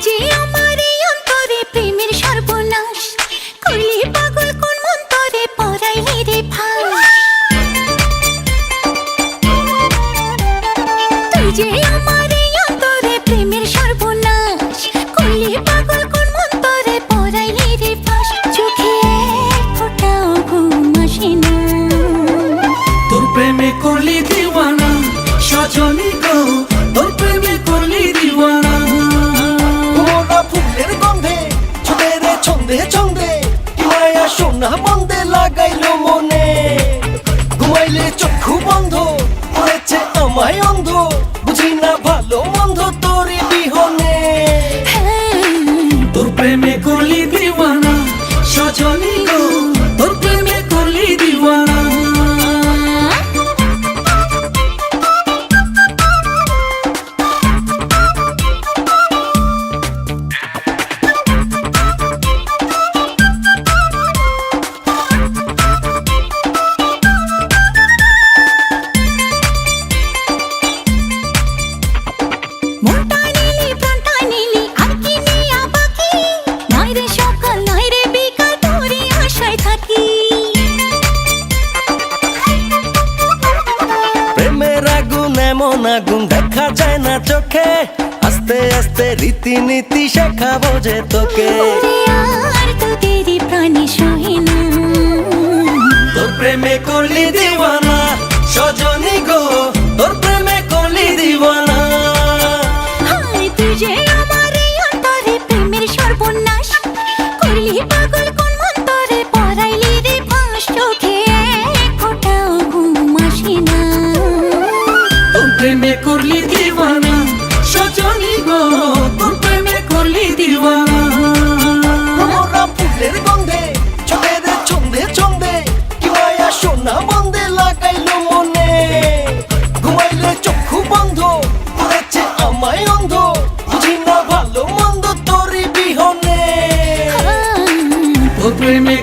যে আমার এই অন্তরে প্রেমের সর্বনাশ করলি পাগল কোন মন্তরে পরাইলি রে ফাঁস তুই যে আমার এই অন্তরে প্রেমের সর্বনাশ করলি পাগল কোন মন্তরে পরাইলি রে ফাঁস চোখে এক ফোঁটাও ঘুম আসে না তোর প্রেমে করলি দিওয়ানা সজনী গো তোর প্রেমে করলি দিওয়ানা মোরা ফুলের গন্ধে ছুটে রে ছন্দে ছন্দে কি মায়া সোনা বন্দে লাগাইলো মনে ঘুমাইলে চক্ষু বন্ধ করেছে আমায় অন্ধ বুঝি না ভালো মন্দ তোরই বিহনে তোর প্রেমে করলি দিওয়ানা সজনী গো তোর প্রেমে করলি দিওয়ানা মনটা নিলি প্রাণটা নিলি আর কি নিয়া বাকি নয় রে সকাল নয় রে বিকাল তোরই আশায় থাকি প্রেমের আগুন এমন আগুন দেখা যায় না চোখে আস্তে আস্তে রীতিনীতি শেখাবো যে তোকে ওরে আর তোদেরই প্রাণে সহে না তোর প্রেমে করলি দিওয়ানা সজনী গো তোর প্রেমে করলি দিওয়ানা হায় তুই যে আমার এই অন্তরে প্রেমের সর্বনাশ করলি পাগল কোন মন্তরে পরাইলি রে ফাঁস চোখে এক ফোঁটাও ঘুম আসে না তোর প্রেমে করলি দিওয়ানা সজনী গো তোর প্রেমে করলি দিওয়ানা মোরা ফুলের গন্ধে ছুটে রে ছন্দে ছন্দে কি মায়া সোনা বন্দে লাগাইলো মনে ঘুমাইলে চক্ষু বন্ধ করেছে আমায় অন্ধ বুঝি না ভালো মন্দ তোরই বিহনে তোর প্রেমে